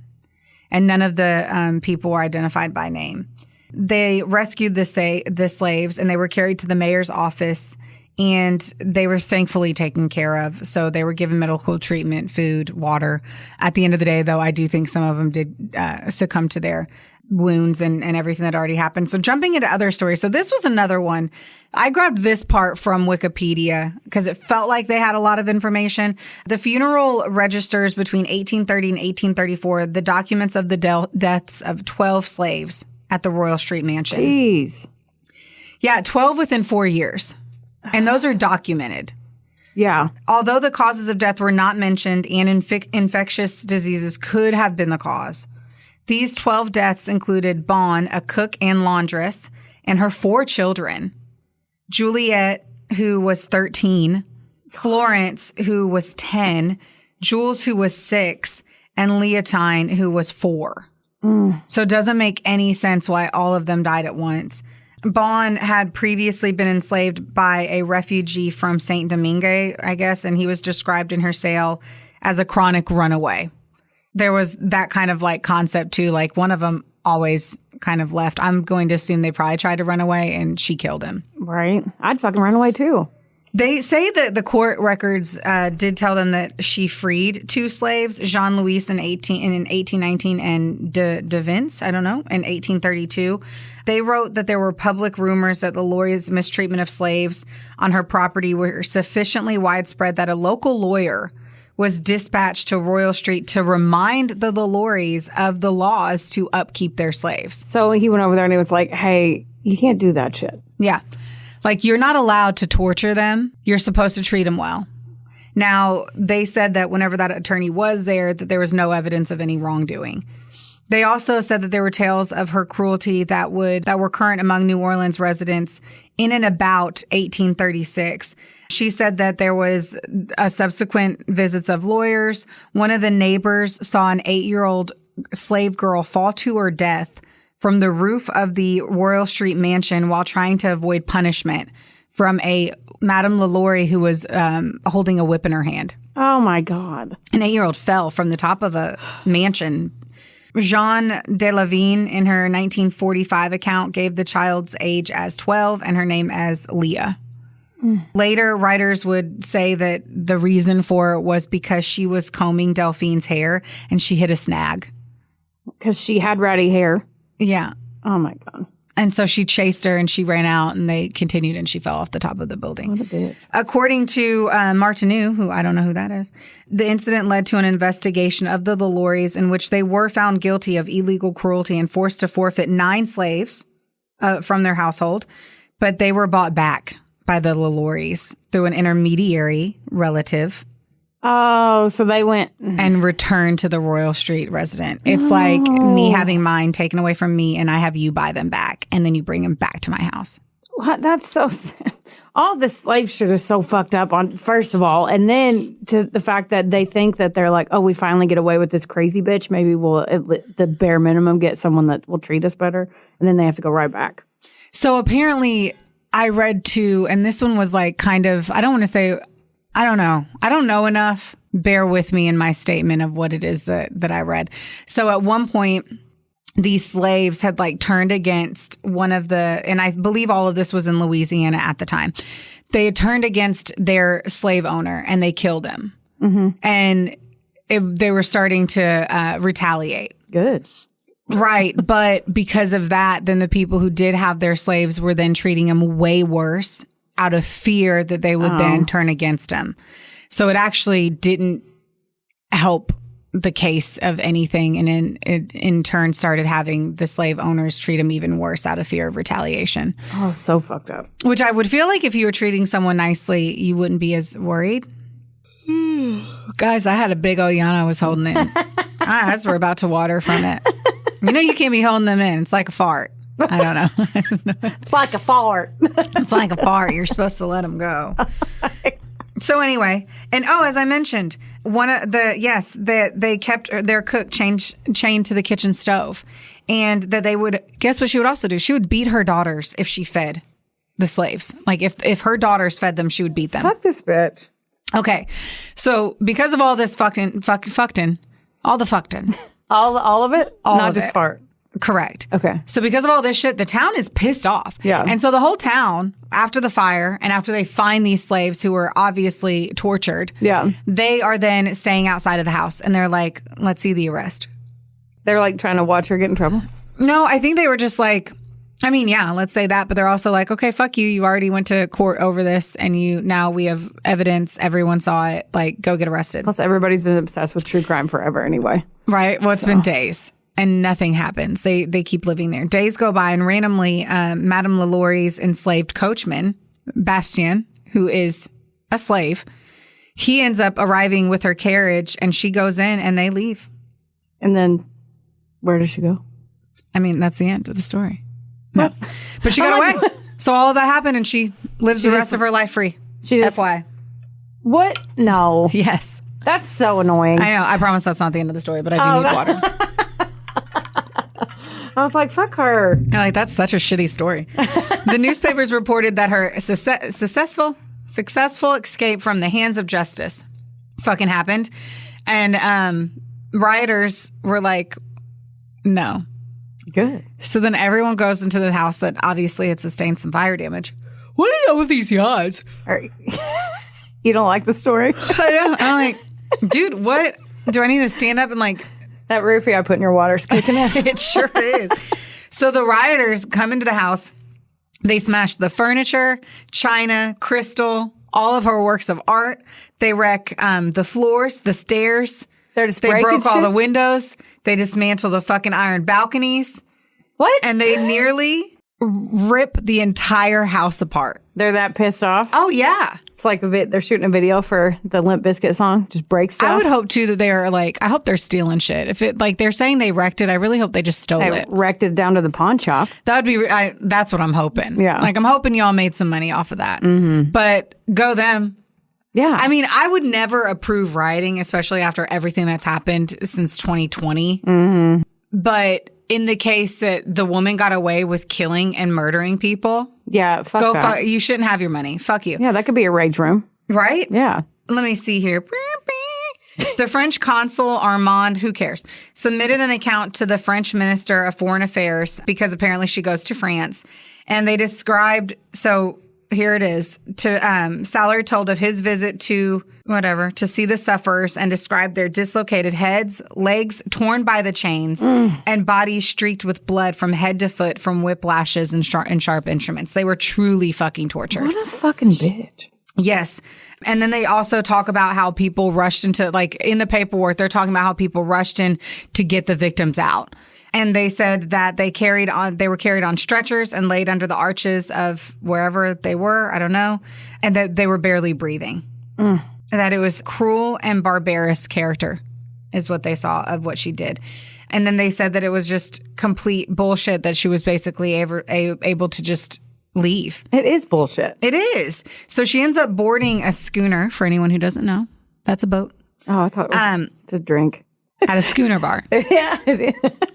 And none of the people were identified by name. They rescued the slaves, and they were carried to the mayor's office, and they were thankfully taken care of. So they were given medical treatment, food, water. At the end of the day, though, I do think some of them did succumb to their wounds and everything that already happened. So jumping into other stories. So this was another one. I grabbed this part from Wikipedia because it felt like they had a lot of information. The funeral registers between 1830 and 1834 the documents of the deaths of 12 slaves at the Royal Street Mansion. Jeez. Yeah, 12 within 4 years. And those are documented. Yeah. Although the causes of death were not mentioned and infectious diseases could have been the cause. These 12 deaths included Bon, a cook and laundress, and her 4 children. Juliet, who was 13, Florence, who was 10, Jules, who was 6, and Leontine, who was 4. So it doesn't make any sense why all of them died at once. Bon had previously been enslaved by a refugee from Saint Domingue, I guess, and he was described in her sale as a chronic runaway. There was that kind of like concept too, like one of them always kind of left. I'm going to assume they probably tried to run away and she killed him. Right. I'd fucking run away too. They say that the court records did tell them that she freed 2 slaves, Jean-Louis in 1819 and de Vince, I don't know, in 1832. They wrote that there were public rumors that the LaLaurie's mistreatment of slaves on her property were sufficiently widespread that a local lawyer was dispatched to Royal Street to remind the LaLauries of the laws to upkeep their slaves. So he went over there and he was like, hey, you can't do that shit. Yeah. Like, you're not allowed to torture them. You're supposed to treat them well. Now, they said that whenever that attorney was there, that there was no evidence of any wrongdoing. They also said that there were tales of her cruelty that were current among New Orleans residents in and about 1836. She said that there was a subsequent visits of lawyers. One of the neighbors saw an 8-year-old slave girl fall to her death from the roof of the Royal Street Mansion while trying to avoid punishment from a Madame LaLaurie who was holding a whip in her hand. Oh, my God. An 8-year-old fell from the top of a mansion. Jeanne de Lavigne, in her 1945 account, gave the child's age as 12 and her name as Leah. Later, writers would say that the reason for it was because she was combing Delphine's hair and she hit a snag. Because she had ratty hair. Yeah. Oh, my God. And so she chased her and she ran out and they continued and she fell off the top of the building. What a bitch. According to Martineau, who I don't know who that is, the incident led to an investigation of the LaLauries in which they were found guilty of illegal cruelty and forced to forfeit 9 slaves from their household. But they were bought back by the LaLauries through an intermediary relative. Oh, so they went and returned to the Royal Street resident. It's like me having mine taken away from me and I have you buy them back and then you bring them back to my house. What? That's so sad. All the slave shit is so fucked up on, first of all, and then to the fact that they think that they're like, oh, we finally get away with this crazy bitch. Maybe we'll, at the bare minimum, get someone that will treat us better. And then they have to go right back. So apparently I read too, and this one was like kind of, I don't want to say, I don't know. I don't know enough. Bear with me in my statement of what it is that I read. So at one point, these slaves had like turned against one of the, and I believe all of this was in Louisiana at the time. They had turned against their slave owner and they killed him. Mm-hmm. And they were starting to retaliate. Good. Right. But because of that, then the people who did have their slaves were then treating them way worse out of fear that they would then turn against them. So it actually didn't help the case of anything, and in turn started having the slave owners treat them even worse out of fear of retaliation. Oh, so fucked up. Which I would feel like if you were treating someone nicely, you wouldn't be as worried. Guys, I had a big old yawn I was holding in. My eyes were about to water from it. You know you can't be holding them in. It's like a fart. I don't know. It's like a fart. It's like a fart. You're supposed to let them go. So anyway, and as I mentioned, they kept their cook chained to the kitchen stove, and that they would, guess what she would also do? She would beat her daughters if she fed the slaves. Like if her daughters fed them, she would beat them. Fuck this bitch. Okay. So because of all this all the fucktin'. All of it? All Not of just it. part. Correct. Okay. So because of all this shit, the town is pissed off. Yeah. And so the whole town, after the fire and after they find these slaves who were obviously tortured, they are then staying outside of the house and they're like, let's see the arrest. They're like trying to watch her get in trouble? No, I think they were just like, I mean, yeah, let's say that. But they're also like, okay, fuck you. You already went to court over this and now we have evidence. Everyone saw it. Like, go get arrested. Plus, everybody's been obsessed with true crime forever anyway. Right. Well, it's been days. And nothing happens. They keep living there. Days go by, and randomly, Madame LaLaurie's enslaved coachman, Bastien, who is a slave, he ends up arriving with her carriage, and she goes in, and they leave. And then, where does she go? I mean, that's the end of the story. No, but she got away. So all of that happened, and she lives the rest of her life free. She just FY. What? No. Yes. That's so annoying. I know. I promise that's not the end of the story, but I do need water. I was like, fuck her. I'm like, that's such a shitty story. The newspapers reported that her successful escape from the hands of justice fucking happened. And rioters were like, no. Good. So then everyone goes into the house that obviously had sustained some fire damage. What are you with these yards? You don't like the story? I know. I'm like, dude, what? Do I need to stand up and like... That roofie I put in your water's kicking in. It sure is. So the rioters come into the house. They smash the furniture, china, crystal, all of her works of art. They wreck the floors, the stairs. They broke all the windows. They dismantle the fucking iron balconies. What? And they nearly rip the entire house apart. They're that pissed off? Oh, yeah. It's like they're shooting a video for the Limp Bizkit song. Just break stuff. I would hope, too, that they're like, I hope they're stealing shit. If it, like, they're saying they wrecked it, I really hope they just stole it. Wrecked it down to the pawn shop. That would be, that's what I'm hoping. Yeah. Like, I'm hoping y'all made some money off of that. Mm-hmm. But go them. Yeah. I mean, I would never approve rioting, especially after everything that's happened since 2020. Mm-hmm. But in the case that the woman got away with killing and murdering people, yeah, fuck that. You shouldn't have your money. Fuck you. Yeah, that could be a rage room. Right? Yeah. Let me see here. The French consul Armand, who cares, submitted an account to the French Minister of Foreign Affairs because apparently she goes to France. And they described, so here it is, Salary told of his visit to see the sufferers and described their dislocated heads, legs torn by the chains, and bodies streaked with blood from head to foot from whiplashes and sharp instruments. They were truly fucking tortured. What a fucking bitch. Yes. And then they also talk about how people rushed into, like in the paperwork, they're talking about how people rushed in to get the victims out. And they said that they were carried on stretchers and laid under the arches of wherever they were, I don't know, and that they were barely breathing. That it was cruel and barbarous character is what they saw of what she did. And then they said that it was just complete bullshit that she was basically able to just leave. It is bullshit. It is. So she ends up boarding a schooner. For anyone who doesn't know, that's a boat. Oh, I thought it was to drink. at a schooner bar. Yeah.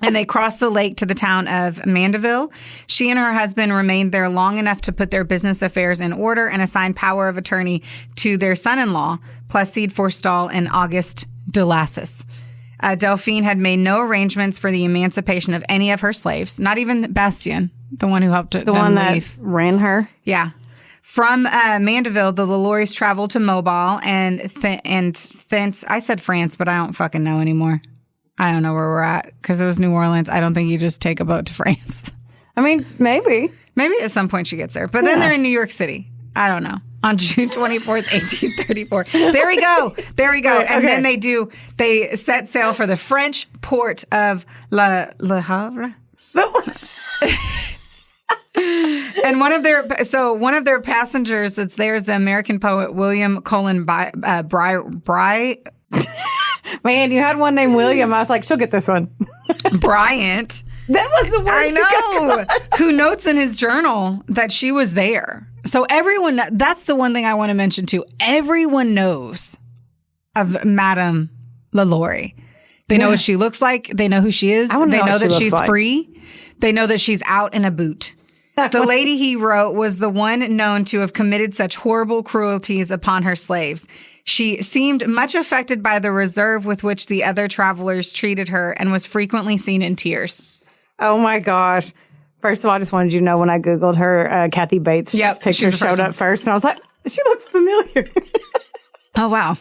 And they crossed the lake to the town of Mandeville. She and her husband remained there long enough to put their business affairs in order and assign power of attorney to their son-in-law, Placide Forstall and Auguste de Lassus. Delphine had made no arrangements for the emancipation of any of her slaves, not even Bastien, the one who helped the one that ran her. Yeah. From Mandeville, the LaLauries traveled to Mobile and thence, I said France, but I don't fucking know anymore. I don't know where we're at because it was New Orleans. I don't think you just take a boat to France. I mean, maybe. Maybe at some point she gets there. But then they're in New York City. I don't know. On June 24th, 1834. There we go. There we go. Right, and then they set sail for the French port of Le Havre. And one of their passengers that's there is the American poet William Cullen Bry. Man, you had one named William. I was like, she'll get this one. Bryant. That was the word. I know. Who notes in his journal that she was there. So everyone, that's the one thing I want to mention too. Everyone knows of Madame LaLaurie. They know what she looks like. They know who she is. They know that she's free. They know that she's out in a boot. The lady he wrote was the one known to have committed such horrible cruelties upon her slaves. She seemed much affected by the reserve with which the other travelers treated her and was frequently seen in tears. Oh, my gosh. First of all, I just wanted you to know when I Googled her, Kathy Bates' picture showed up first. And I was like, she looks familiar. Oh, wow.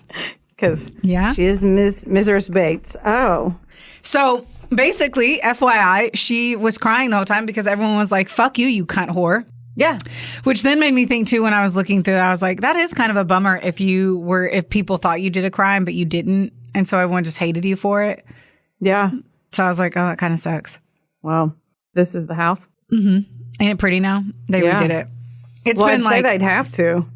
Because she is Mrs. Bates. Oh. So basically, FYI, she was crying the whole time because everyone was like, fuck you, you cunt whore. Yeah. Which then made me think, too, when I was looking through it, I was like, that is kind of a bummer if people thought you did a crime, but you didn't. And so everyone just hated you for it. Yeah. So I was like, oh, that kind of sucks. Wow. This is the house? Mm-hmm. Ain't it pretty now? They redid it. I'd say they'd have to.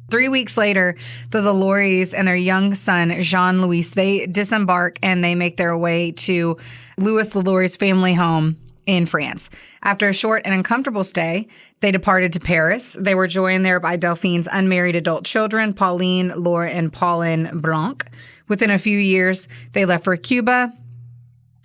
3 weeks later, the LaLauries and their young son, Jean-Louis, they disembark and they make their way to Louis LaLaurie's family home in France. After a short and uncomfortable stay, they departed to Paris. They were joined there by Delphine's unmarried adult children, Pauline, Laure, and Pauline Blanc. Within a few years, they left for Cuba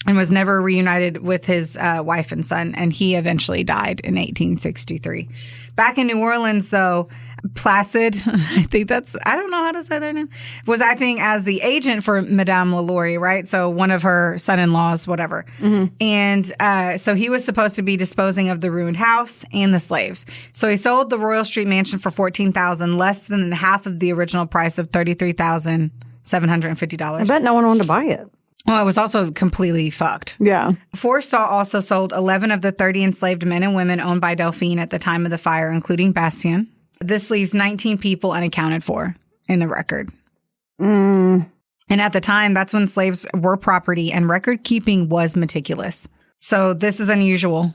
and was never reunited with his wife and son, and he eventually died in 1863. Back in New Orleans, though, Placid, I don't know how to say their name, was acting as the agent for Madame LaLaurie, right? So one of her son-in-laws, whatever. Mm-hmm. And so he was supposed to be disposing of the ruined house and the slaves. So he sold the Royal Street mansion for $14,000, less than half of the original price of $33,750. I bet no one wanted to buy it. Well, it was also completely fucked. Yeah. Forstall also sold 11 of the 30 enslaved men and women owned by Delphine at the time of the fire, including Bastien. This leaves 19 people unaccounted for in the record. And at the time, that's when slaves were property and record keeping was meticulous. So this is unusual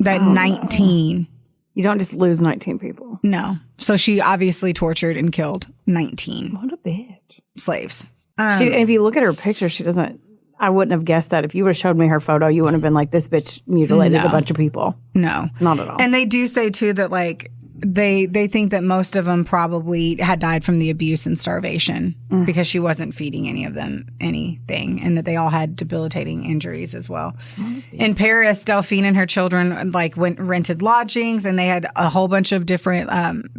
that 19. You don't just lose 19 people. No. So she obviously tortured and killed 19. What a bitch. Slaves. And if you look at her picture, she doesn't. I wouldn't have guessed that. If you would have showed me her photo, you wouldn't have been like, this bitch mutilated a bunch of people. No. Not at all. And they do say, too, that, like, they think that most of them probably had died from the abuse and starvation because she wasn't feeding any of them anything, and that they all had debilitating injuries as well. In Paris, Delphine and her children, like, rented lodgings, and they had a whole bunch of different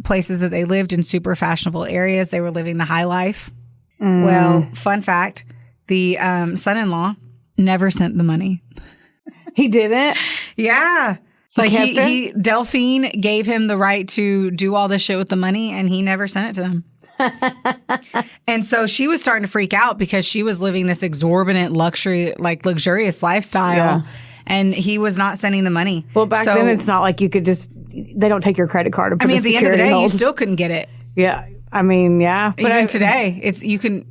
places that they lived in super fashionable areas. They were living the high life. Well, fun fact, the son-in-law never sent the money. He didn't? Yeah. Like Delphine gave him the right to do all this shit with the money, and he never sent it to them. And so she was starting to freak out because she was living this exorbitant luxurious lifestyle, and he was not sending the money. Well, back then it's not like you could just, they don't take your credit card and put at the end of the day, you still couldn't get it. Yeah. I mean, yeah. But even today,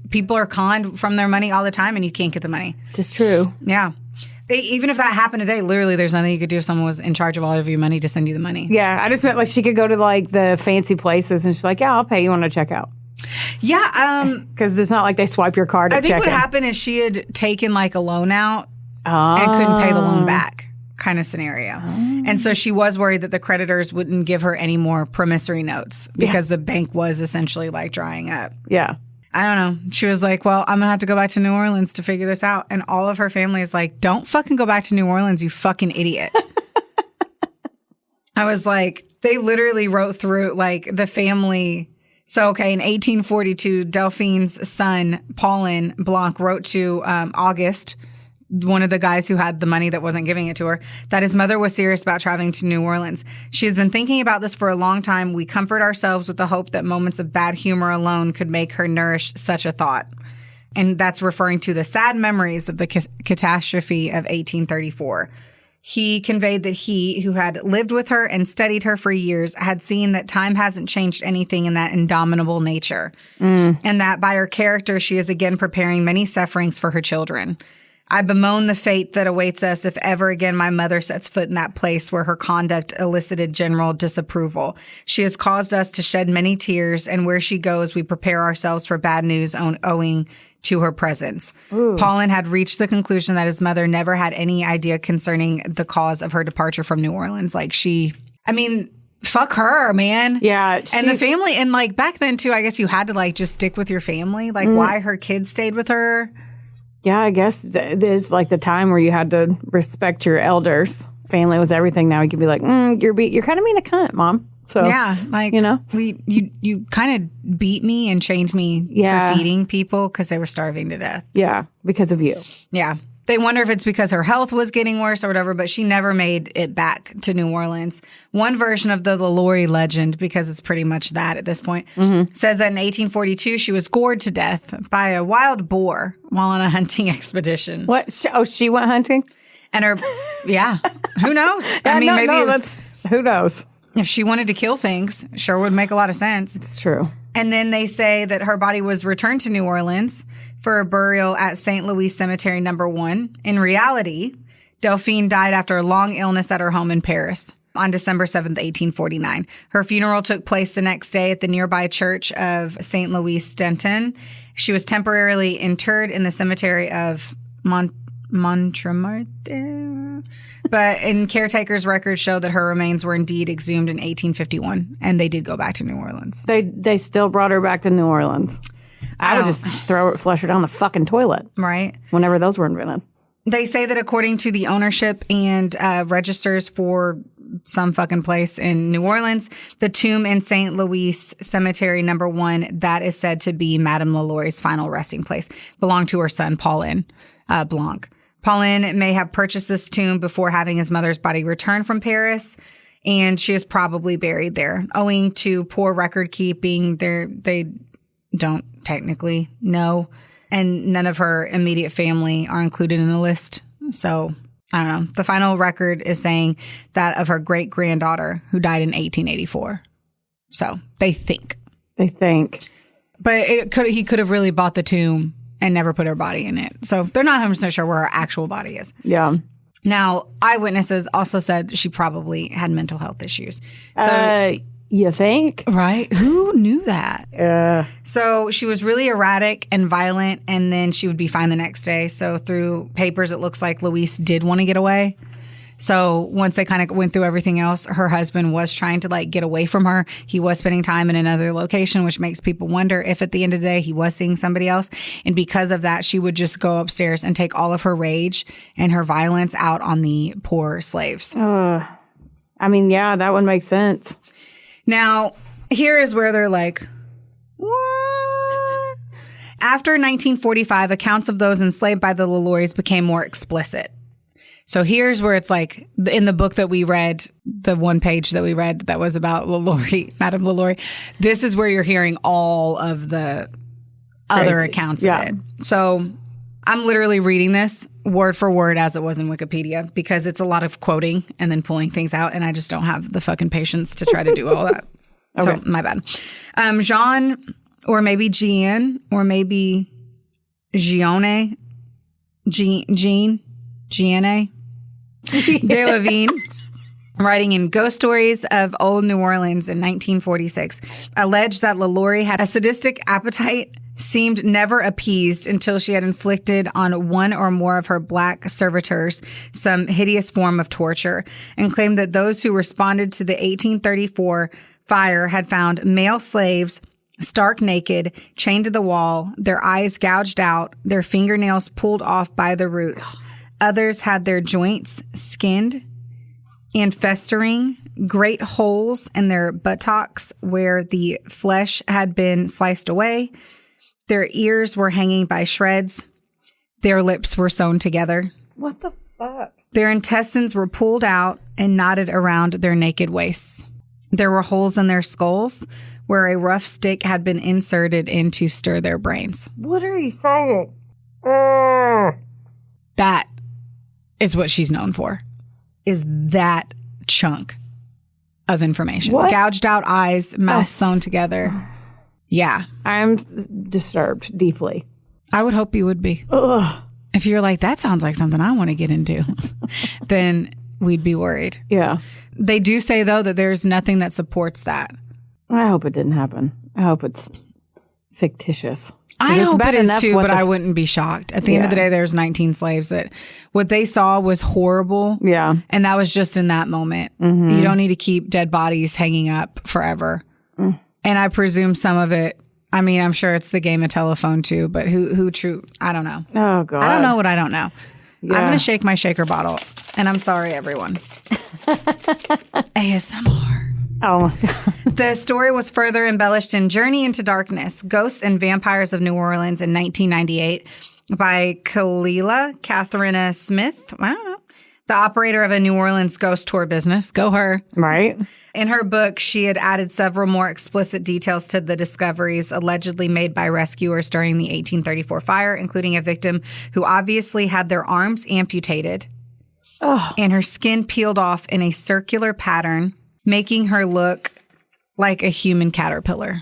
people are conned from their money all the time, and you can't get the money. It's true. Yeah. Even if that happened today, literally there's nothing you could do if someone was in charge of all of your money to send you the money. Yeah, I just meant like she could go to like the fancy places and she's like, yeah, I'll pay you on a checkout. Yeah. Because it's not like they swipe your card at check-in. I think what happened is she had taken like a loan out and couldn't pay the loan back kind of scenario. And so she was worried that the creditors wouldn't give her any more promissory notes because the bank was essentially like drying up. Yeah. I don't know. She was like, well, I'm going to have to go back to New Orleans to figure this out. And all of her family is like, don't fucking go back to New Orleans, you fucking idiot. I was like, they literally wrote through like the family. So, okay, in 1842, Delphine's son, Paulin Blanc, wrote to August, one of the guys who had the money that wasn't giving it to her, that his mother was serious about traveling to New Orleans. She has been thinking about this for a long time. We comfort ourselves with the hope that moments of bad humor alone could make her nourish such a thought. And that's referring to the sad memories of the catastrophe of 1834. He conveyed that he, who had lived with her and studied her for years, had seen that time hasn't changed anything in that indomitable nature. And that by her character, she is again preparing many sufferings for her children. I bemoan the fate that awaits us if ever again my mother sets foot in that place where her conduct elicited general disapproval. She has caused us to shed many tears, and where she goes, we prepare ourselves for bad news owing to her presence. Paulin had reached the conclusion that his mother never had any idea concerning the cause of her departure from New Orleans. Like fuck her, man. Yeah. And the family, and like back then too, I guess you had to like just stick with your family. Like why her kids stayed with her. Yeah, I guess there's like the time where you had to respect your elders. Family was everything. Now you can be like, you're kind of being a cunt, Mom. So yeah, like you kind of beat me and chained me for feeding people because they were starving to death. Yeah, because of you. Yeah. They wonder if it's because her health was getting worse or whatever, but she never made it back to New Orleans. One version of the LaLaurie legend, because it's pretty much that at this point, says that in 1842 she was gored to death by a wild boar while on a hunting expedition. What? She went hunting? And her, who knows? Who knows? If she wanted to kill things, sure would make a lot of sense. It's true. And then they say that her body was returned to New Orleans for a burial at St. Louis Cemetery No. 1. In reality, Delphine died after a long illness at her home in Paris on December 7th, 1849. Her funeral took place the next day at the nearby church of St. Louis Stenton. She was temporarily interred in the cemetery of Montmartre. But in caretakers' records show that her remains were indeed exhumed in 1851, and they did go back to New Orleans. They still brought her back to New Orleans. I would just flush her down the fucking toilet. Right. Whenever those were invented. They say that according to the ownership and registers for some fucking place in New Orleans, the tomb in St. Louis Cemetery No. 1, that is said to be Madame LaLaurie's final resting place, belonged to her son, Paulin Blanc. Paulin may have purchased this tomb before having his mother's body returned from Paris, and she is probably buried there. Owing to poor record keeping, they don't technically know, and none of her immediate family are included in the list. So, I don't know. The final record is saying that of her great-granddaughter, who died in 1884. So, they think. But he could have really bought the tomb and never put her body in it. So they're not 100% sure where her actual body is. Yeah. Now, eyewitnesses also said she probably had mental health issues. So, you think? Right? Who knew that? So she was really erratic and violent, and then she would be fine the next day. So through papers, it looks like Louise did want to get away. So once they kind of went through everything else, her husband was trying to like get away from her. He was spending time in another location, which makes people wonder if at the end of the day he was seeing somebody else. And because of that, she would just go upstairs and take all of her rage and her violence out on the poor slaves. I mean, yeah, that would make sense. Now, here is where they're like, what? After 1945, accounts of those enslaved by the LaLauries became more explicit. So here's where it's like in the book that we read, the one page that we read that was about LaLaurie, Madame LaLaurie, this is where you're hearing all of the other accounts of it. So I'm literally reading this word for word as it was in Wikipedia because it's a lot of quoting and then pulling things out, and I just don't have the fucking patience to try to do all that. Okay. So my bad. Jean, or maybe Jean, or maybe Gianne de la Vigne, writing in Ghost Stories of Old New Orleans in 1946, alleged that LaLaurie had a sadistic appetite, seemed never appeased until she had inflicted on one or more of her black servitors some hideous form of torture, and claimed that those who responded to the 1834 fire had found male slaves stark naked, chained to the wall, their eyes gouged out, their fingernails pulled off by the roots. Others had their joints skinned and festering, great holes in their buttocks where the flesh had been sliced away. Their ears were hanging by shreds. Their lips were sewn together. What the fuck? Their intestines were pulled out and knotted around their naked waists. There were holes in their skulls where a rough stick had been inserted in to stir their brains. What are you saying? That is what she's known for, is that chunk of information. What? Gouged out eyes, mouth sewn together. Yeah. I'm disturbed deeply. I would hope you would be. Ugh. If you're like, that sounds like something I want to get into, then we'd be worried. Yeah. They do say, though, that there's nothing that supports that. I hope it didn't happen. I hope it's fictitious. I It's hope bad it is enough too, what but the I wouldn't be shocked. At the end of the day, there's 19 slaves that what they saw was horrible. Yeah. And that was just in that moment. You don't need to keep dead bodies hanging up forever. And I presume some of it, I mean, I'm sure it's the game of telephone too, but who true, I don't know. Oh, God. I don't know what I don't know. Yeah. I'm going to shake my shaker bottle. And I'm sorry, everyone. ASMR. Oh. The story was further embellished in Journey into Darkness, Ghosts and Vampires of New Orleans in 1998 by Kalila Katharina Smith, I don't know, the operator of a New Orleans ghost tour business. Go her. Right. In her book, she had added several more explicit details to the discoveries allegedly made by rescuers during the 1834 fire, including a victim who obviously had their arms amputated and her skin peeled off in a circular pattern, making her look like a human caterpillar.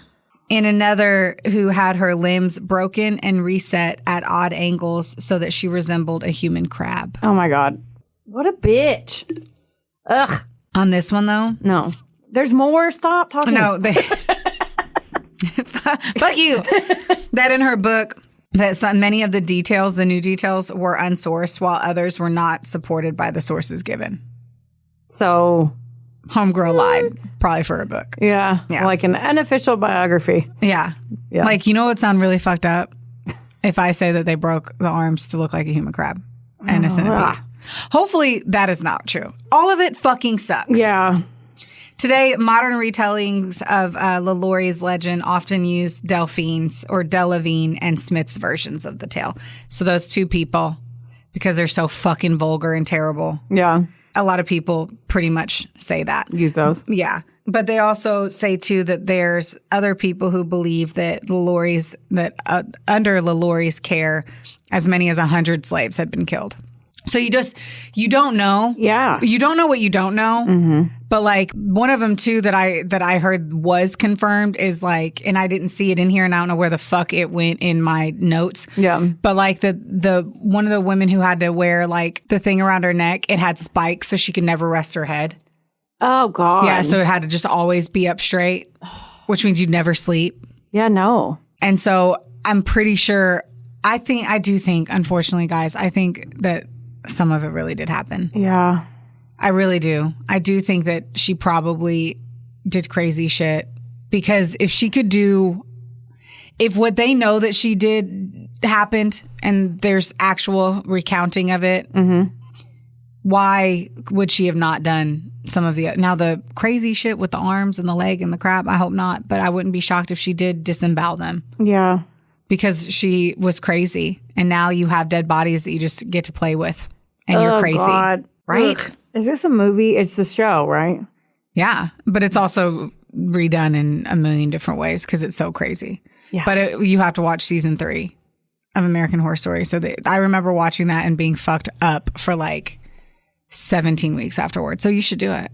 And another who had her limbs broken and reset at odd angles so that she resembled a human crab. Oh, my God. What a bitch. Ugh. On this one, though? No. There's more? Stop talking. No. Fuck you. That in her book, that many of the details, the new details, were unsourced, while others were not supported by the sources given. So... Homegirl lied, probably for her book. Yeah. Yeah. Like an unofficial biography. Yeah. Like, you know what sound really fucked up? If I say that they broke the arms to look like a human crab and a centipede. Hopefully that is not true. All of it fucking sucks. Yeah. Today, modern retellings of LaLaurie's legend often use Delphine's or Delavine and Smith's versions of the tale. So those two people, because they're so fucking vulgar and terrible. Yeah. A lot of people pretty much say that. Use those. Yeah. But they also say, too, that there's other people who believe that under LaLaurie's care, as many as 100 slaves had been killed. So you don't know. Yeah. You don't know what you don't know. Mm-hmm. But like one of them, too, that I heard was confirmed is like, and I didn't see it in here and I don't know where the fuck it went in my notes. Yeah. But like the one of the women who had to wear like the thing around her neck, it had spikes so she could never rest her head. Oh, God. Yeah. So it had to just always be up straight, which means you'd never sleep. Yeah, no. And so I'm pretty sure, I do think, unfortunately, guys, I think that some of it really did happen. Yeah. I really do. I do think that she probably did crazy shit because if what they know that she did happened and there's actual recounting of it, why would she have not done some of the crazy shit with the arms and the leg and the crab? I hope not, but I wouldn't be shocked if she did disembowel them. Yeah. Because she was crazy and now you have dead bodies that you just get to play with and you're crazy. God. Right? Ugh. Is this a movie? It's the show, right? Yeah, but it's also redone in a million different ways because it's so crazy. Yeah. But you have to watch season 3 of American Horror Story. So I remember watching that and being fucked up for like 17 weeks afterwards. So you should do it.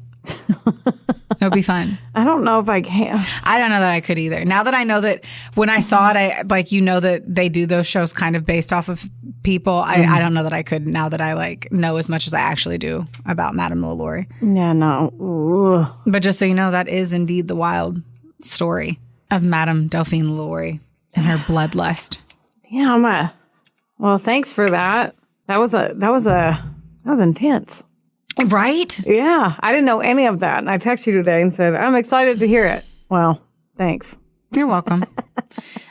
It'll be fun. I don't know if I can. I don't know that I could either. Now that I know that when I saw it, that they do those shows kind of based off of people. I don't know that I could now that I like know as much as I actually do about Madame LaLaurie. Yeah, no. Ugh. But just so you know, that is indeed the wild story of Madame Delphine LaLaurie and her bloodlust. Yeah, well, thanks for that. That was intense. Right? Yeah, I didn't know any of that. And I texted you today and said, I'm excited to hear it. Well, thanks. You're welcome.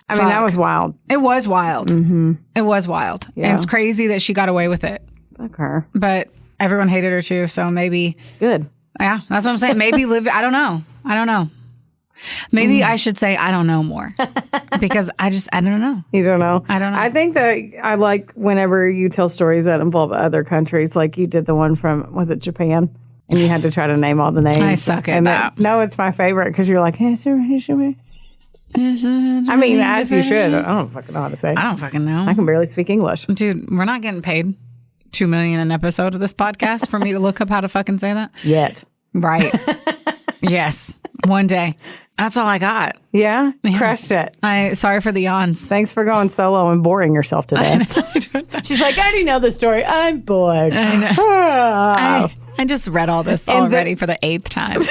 I mean, that was wild. It was wild. Mm-hmm. It was wild. Yeah. And it's crazy that she got away with it. Fuck her. But everyone hated her too. So maybe. Good. Yeah, that's what I'm saying. Maybe I don't know. Maybe I should say I don't know more. Because I don't know. You don't know? I don't know. I think that I like whenever you tell stories that involve other countries, like you did the one from, was it Japan? And you had to try to name all the names. I suck at that. No, it's my favorite because you're like, hey, I mean, as you should. I don't fucking know how to say. I don't fucking know. I can barely speak English. Dude, we're not getting paid $2 million an episode of this podcast for me to look up how to fucking say that. Yet. Right. Yes. One day. That's all I got. Yeah? Crushed it. Sorry for the yawns. Thanks for going solo and boring yourself today. She's like, I already know the story. I'm bored. I know. I just read all this already for the 8th time.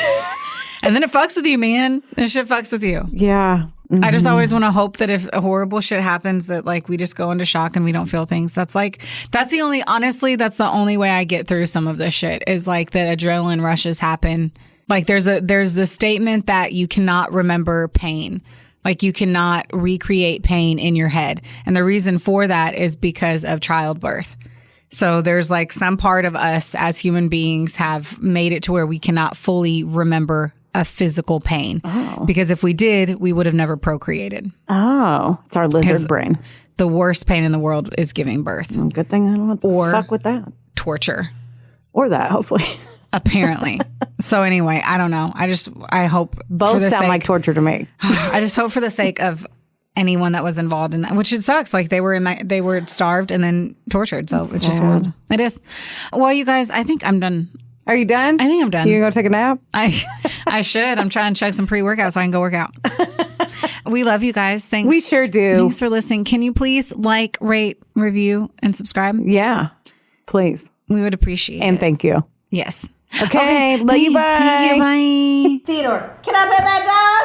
And then it fucks with you, man. This shit fucks with you. Yeah. Mm-hmm. I just always want to hope that if horrible shit happens that like we just go into shock and we don't feel things. That's the only way I get through some of this shit is like that adrenaline rushes happen. Like there's the statement that you cannot remember pain. Like you cannot recreate pain in your head. And the reason for that is because of childbirth. So there's like some part of us as human beings have made it to where we cannot fully remember a physical pain. Oh. Because if we did, we would have never procreated. Oh, it's our lizard brain. The worst pain in the world is giving birth. Well, good thing I don't want to fuck with that. Torture. Or that, hopefully. Apparently. So anyway, I don't know. I hope both sound like torture to me. I just hope for the sake of anyone that was involved in that, which it sucks. Like they were starved and then tortured. So it's just horrible. It is. Well, you guys, I think I'm done. Are you done? I think I'm done. You gonna go take a nap? I should. I'm trying to chug some pre-workout so I can go work out. We love you guys. Thanks. We sure do. Thanks for listening. Can you please like, rate, review, and subscribe? Yeah. Please. We would appreciate it. And thank you. Yes. Okay. Love you. Bye. Thank you. Bye. Theodore, can I pet that dog?